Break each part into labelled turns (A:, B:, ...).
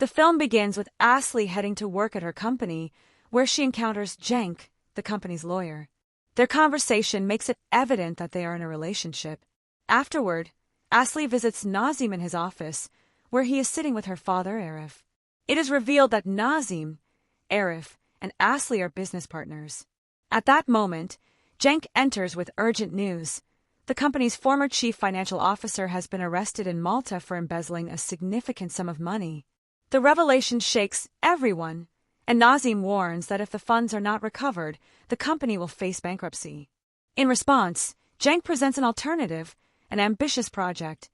A: The film begins with Asli heading to work at her company, where she encounters Cenk, the company's lawyer. Their conversation makes it evident that they are in a relationship. Afterward, Asli visits Nazim in his office, where he is sitting with her father, Arif. It is revealed that Nazim, Arif, and Asli are business partners. At that moment, Cenk enters with urgent news. The company's former chief financial officer has been arrested in Malta for embezzling a significant sum of money. The revelation shakes everyone, and Nazim warns that if the funds are not recovered, the company will face bankruptcy. In response, Cenk presents an alternative, an ambitious project,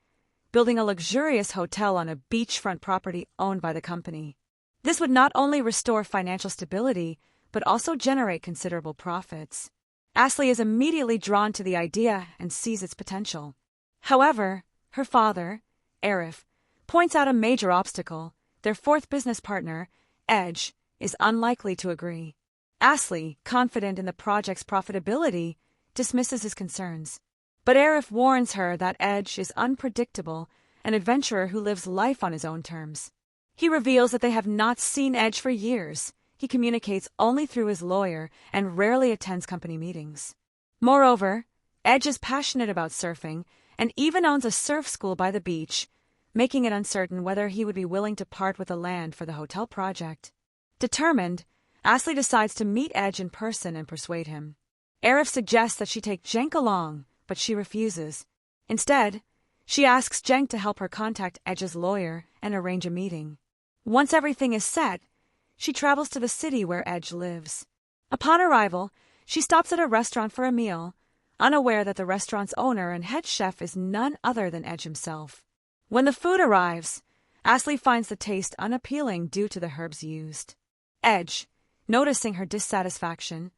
A: building a luxurious hotel on a beachfront property owned by the company. This would not only restore financial stability, but also generate considerable profits. Asli is immediately drawn to the idea and sees its potential. However, her father, Arif, points out a major obstacle. Their fourth business partner, Edge, is unlikely to agree. Asli, confident in the project's profitability, dismisses his concerns. But Arif warns her that Edge is unpredictable, an adventurer who lives life on his own terms. He reveals that they have not seen Edge for years. He communicates only through his lawyer and rarely attends company meetings. Moreover, Edge is passionate about surfing and even owns a surf school by the beach, making it uncertain whether he would be willing to part with the land for the hotel project. Determined, Asli decides to meet Edge in person and persuade him. Arif suggests that she take Cenk along, but she refuses. Instead, she asks Cenk to help her contact Edge's lawyer and arrange a meeting. Once everything is set, she travels to the city where Edge lives. Upon arrival, she stops at a restaurant for a meal, unaware that the restaurant's owner and head chef is none other than Edge himself. When the food arrives, Asli finds the taste unappealing due to the herbs used. Edge, noticing her dissatisfaction,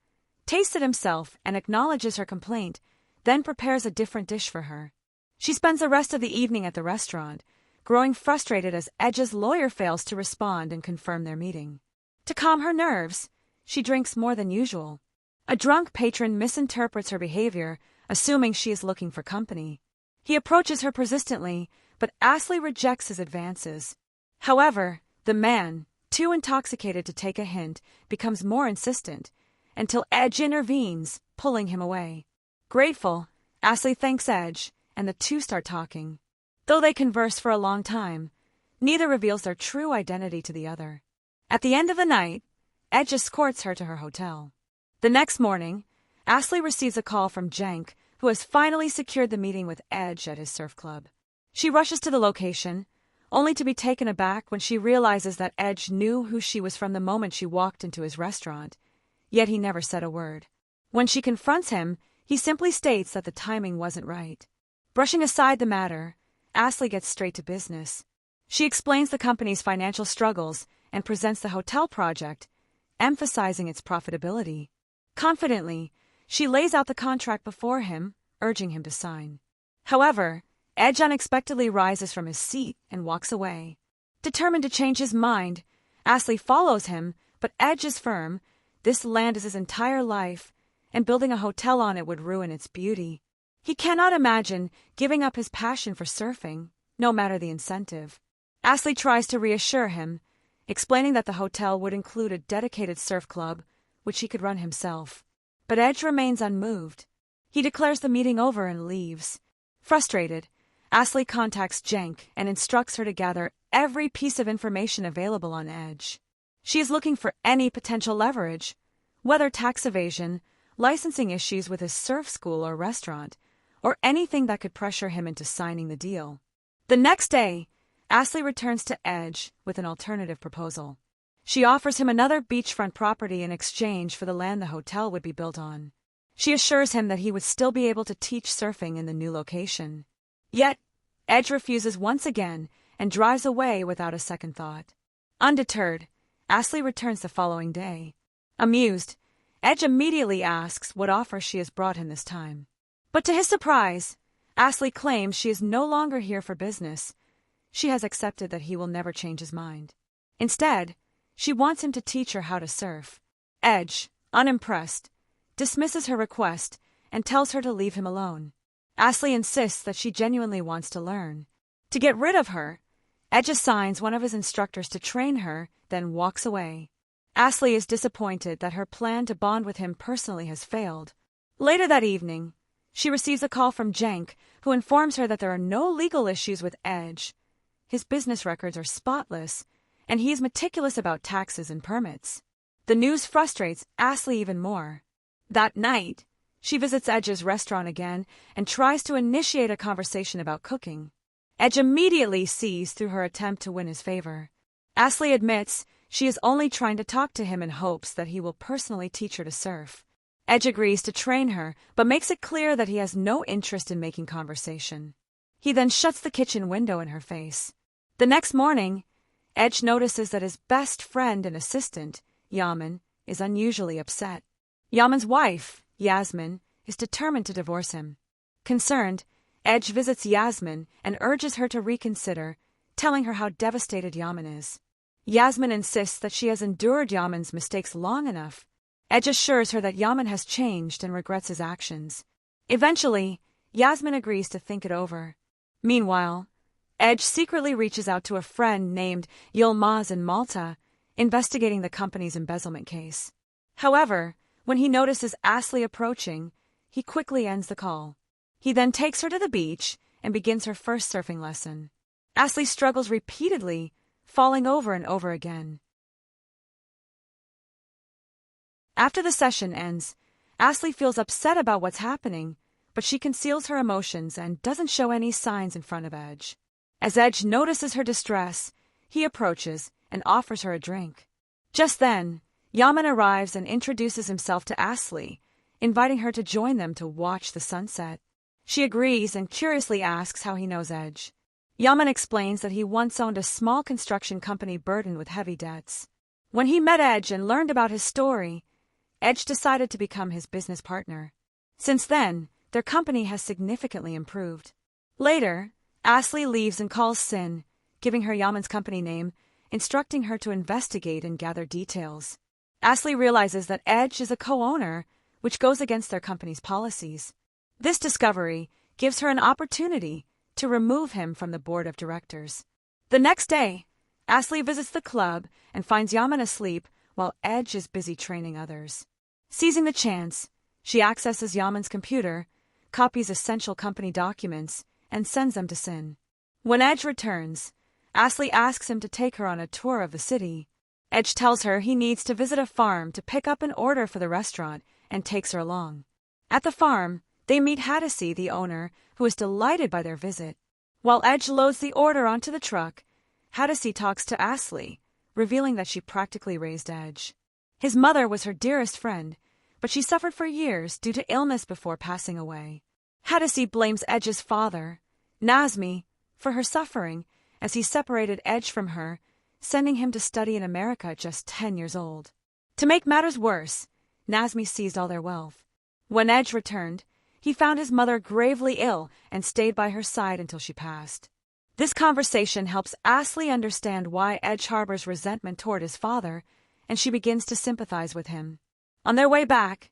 A: tastes it himself and acknowledges her complaint, then prepares a different dish for her. She spends the rest of the evening at the restaurant, growing frustrated as Edge's lawyer fails to respond and confirm their meeting. To calm her nerves, she drinks more than usual. A drunk patron misinterprets her behavior, assuming she is looking for company. He approaches her persistently, but Asli rejects his advances. However, the man, too intoxicated to take a hint, becomes more insistent, until Edge intervenes, pulling him away. Grateful, Asli thanks Edge, and the two start talking. Though they converse for a long time, neither reveals their true identity to the other. At the end of the night, Edge escorts her to her hotel. The next morning, Asli receives a call from Cenk, who has finally secured the meeting with Edge at his surf club. She rushes to the location, only to be taken aback when she realizes that Edge knew who she was from the moment she walked into his restaurant, yet he never said a word. When she confronts him, he simply states that the timing wasn't right. Brushing aside the matter, Asli gets straight to business. She explains the company's financial struggles and presents the hotel project, emphasizing its profitability. Confidently, she lays out the contract before him, urging him to sign. However, Edge unexpectedly rises from his seat and walks away. Determined to change his mind, Asli follows him, but Edge is firm. This land is his entire life, and building a hotel on it would ruin its beauty. He cannot imagine giving up his passion for surfing, no matter the incentive. Asli tries to reassure him, explaining that the hotel would include a dedicated surf club, which he could run himself. But Edge remains unmoved. He declares the meeting over and leaves. Frustrated, Asli contacts Cenk and instructs her to gather every piece of information available on Edge. She is looking for any potential leverage, whether tax evasion, licensing issues with his surf school or restaurant, or anything that could pressure him into signing the deal. The next day, Asli returns to Edge with an alternative proposal. She offers him another beachfront property in exchange for the land the hotel would be built on. She assures him that he would still be able to teach surfing in the new location. Yet, Edge refuses once again and drives away without a second thought. Undeterred, Asli returns the following day. Amused, Edge immediately asks what offer she has brought him this time. But to his surprise, Asli claims she is no longer here for business. She has accepted that he will never change his mind. Instead, she wants him to teach her how to surf. Edge, unimpressed, dismisses her request and tells her to leave him alone. Asli insists that she genuinely wants to learn. To get rid of her, Edge assigns one of his instructors to train her, then walks away. Asli is disappointed that her plan to bond with him personally has failed. Later that evening, she receives a call from Cenk, who informs her that there are no legal issues with Edge. His business records are spotless, and he is meticulous about taxes and permits. The news frustrates Asli even more. That night, she visits Edge's restaurant again and tries to initiate a conversation about cooking. Edge immediately sees through her attempt to win his favor. Asli admits she is only trying to talk to him in hopes that he will personally teach her to surf. Edge agrees to train her, but makes it clear that he has no interest in making conversation. He then shuts the kitchen window in her face. The next morning, Edge notices that his best friend and assistant, Yaman, is unusually upset. Yaman's wife, Yasmin, is determined to divorce him. Concerned, Edge visits Yasmin and urges her to reconsider, telling her how devastated Yaman is. Yasmin insists that she has endured Yaman's mistakes long enough. Edge assures her that Yaman has changed and regrets his actions. Eventually, Yasmin agrees to think it over. Meanwhile, Edge secretly reaches out to a friend named Yilmaz in Malta, investigating the company's embezzlement case. However, when he notices Asli approaching, he quickly ends the call. He then takes her to the beach and begins her first surfing lesson. Asli struggles repeatedly, falling over and over again. After the session ends, Asli feels upset about what's happening, but she conceals her emotions and doesn't show any signs in front of Edge. As Edge notices her distress, he approaches and offers her a drink. Just then, Yaman arrives and introduces himself to Asli, inviting her to join them to watch the sunset. She agrees and curiously asks how he knows Edge. Yaman explains that he once owned a small construction company burdened with heavy debts. When he met Edge and learned about his story, Edge decided to become his business partner. Since then, their company has significantly improved. Later, Asli leaves and calls Sin, giving her Yaman's company name, instructing her to investigate and gather details. Asli realizes that Edge is a co-owner, which goes against their company's policies. This discovery gives her an opportunity to remove him from the board of directors. The next day, Asli visits the club and finds Yaman asleep while Edge is busy training others. Seizing the chance, she accesses Yaman's computer, copies essential company documents, and sends them to Sin. When Edge returns, Asli asks him to take her on a tour of the city. Edge tells her he needs to visit a farm to pick up an order for the restaurant and takes her along. At the farm, they meet Hadisi, the owner, who is delighted by their visit. While Edge loads the order onto the truck, Hadisi talks to Asli, revealing that she practically raised Edge. His mother was her dearest friend, but she suffered for years due to illness before passing away. Hadisi blames Edge's father, Nazmi, for her suffering, as he separated Edge from her, sending him to study in America at just 10 years old. To make matters worse, Nazmi seized all their wealth. When Edge returned, he found his mother gravely ill and stayed by her side until she passed. This conversation helps Asli understand why Edge harbors resentment toward his father, and she begins to sympathize with him. On their way back,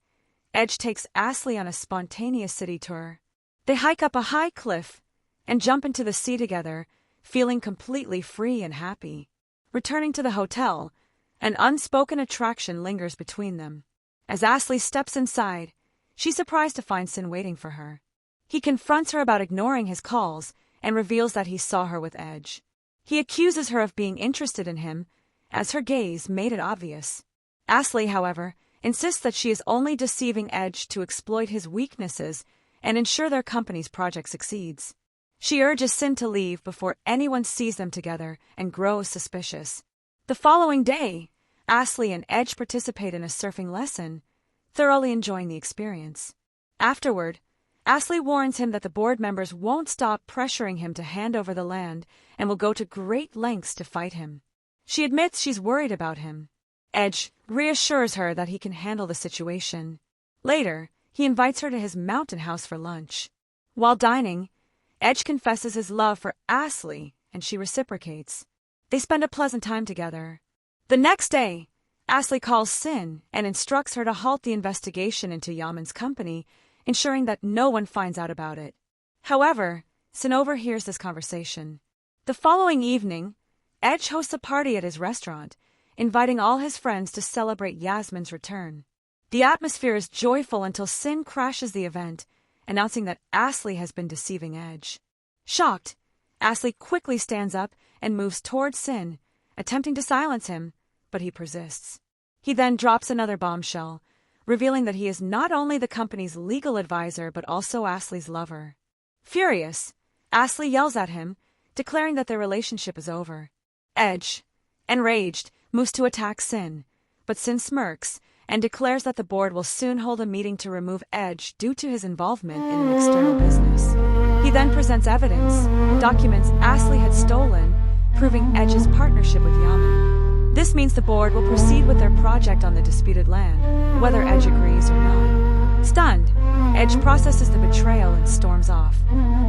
A: Edge takes Asli on a spontaneous city tour. They hike up a high cliff and jump into the sea together, feeling completely free and happy. Returning to the hotel, an unspoken attraction lingers between them. As Asli steps inside, she's surprised to find Sin waiting for her. He confronts her about ignoring his calls and reveals that he saw her with Edge. He accuses her of being interested in him, as her gaze made it obvious. Asli, however, insists that she is only deceiving Edge to exploit his weaknesses and ensure their company's project succeeds. She urges Sin to leave before anyone sees them together and grows suspicious. The following day, Asli and Edge participate in a surfing lesson, thoroughly enjoying the experience. Afterward, Asli warns him that the board members won't stop pressuring him to hand over the land and will go to great lengths to fight him. She admits she's worried about him. Edge reassures her that he can handle the situation. Later, he invites her to his mountain house for lunch. While dining, Edge confesses his love for Asli, and she reciprocates. They spend a pleasant time together. The next day, Asli calls Sin and instructs her to halt the investigation into Yaman's company, ensuring that no one finds out about it. However, Sin overhears this conversation. The following evening, Edge hosts a party at his restaurant, inviting all his friends to celebrate Yasmin's return. The atmosphere is joyful until Sin crashes the event, announcing that Asli has been deceiving Edge. Shocked, Asli quickly stands up and moves towards Sin, attempting to silence him, but he persists. He then drops another bombshell, revealing that he is not only the company's legal advisor but also Asli's lover. Furious, Asli yells at him, declaring that their relationship is over. Edge, enraged, moves to attack Sin, but Sin smirks and declares that the board will soon hold a meeting to remove Edge due to his involvement in an external business. He then presents evidence, documents Asli had stolen, proving Edge's partnership with Yaman. This means the board will proceed with their project on the disputed land, whether Edge agrees or not. Stunned, Edge processes the betrayal and storms off.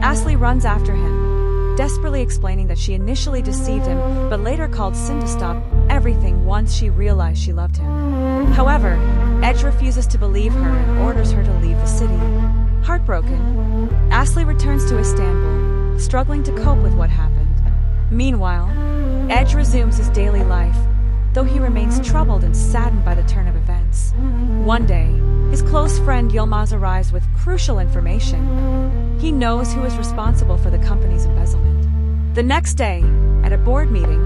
A: Asli runs after him, desperately explaining that she initially deceived him but later called Sin to stop everything once she realized she loved him. However, Edge refuses to believe her and orders her to leave the city. Heartbroken, Asli returns to Istanbul, struggling to cope with what happened. Meanwhile, Edge resumes his daily life, though he remains troubled and saddened by the turn of events. One day, his close friend Yilmaz arrives with crucial information. He knows who is responsible for the company's embezzlement. The next day, at a board meeting,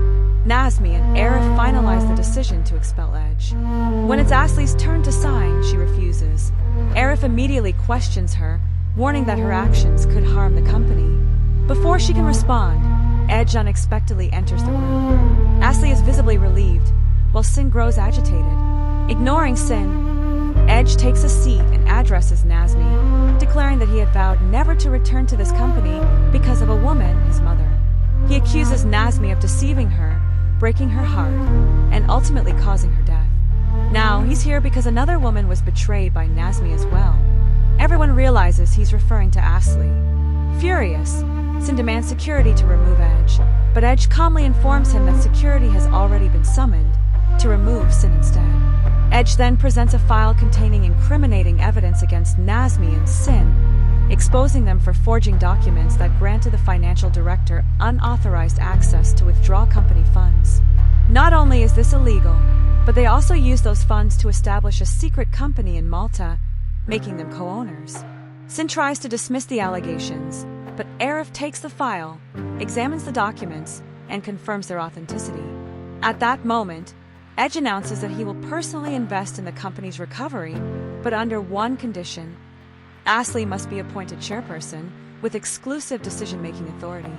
A: Nazmi and Arif finalize the decision to expel Edge. When it's Asli's turn to sign, she refuses. Arif immediately questions her, warning that her actions could harm the company. Before she can respond, Edge unexpectedly enters the room. Asli is visibly relieved, while Sin grows agitated. Ignoring Sin, Edge takes a seat and addresses Nazmi, declaring that he had vowed never to return to this company because of a woman, his mother. He accuses Nazmi of deceiving her, breaking her heart, and ultimately causing her death. Now, he's here because another woman was betrayed by Nazmi as well. Everyone realizes he's referring to Asli. Furious, Sin demands security to remove Edge, but Edge calmly informs him that security has already been summoned to remove Sin instead. Edge then presents a file containing incriminating evidence against Nazmi and Sin, exposing them for forging documents that granted the financial director unauthorized access to withdraw company funds. Not only is this illegal, but they also used those funds to establish a secret company in Malta, making them co-owners. Sin tries to dismiss the allegations, but Arif takes the file, examines the documents, and confirms their authenticity. At that moment, Edge announces that he will personally invest in the company's recovery, but under one condition: Asli must be appointed chairperson with exclusive decision-making authority.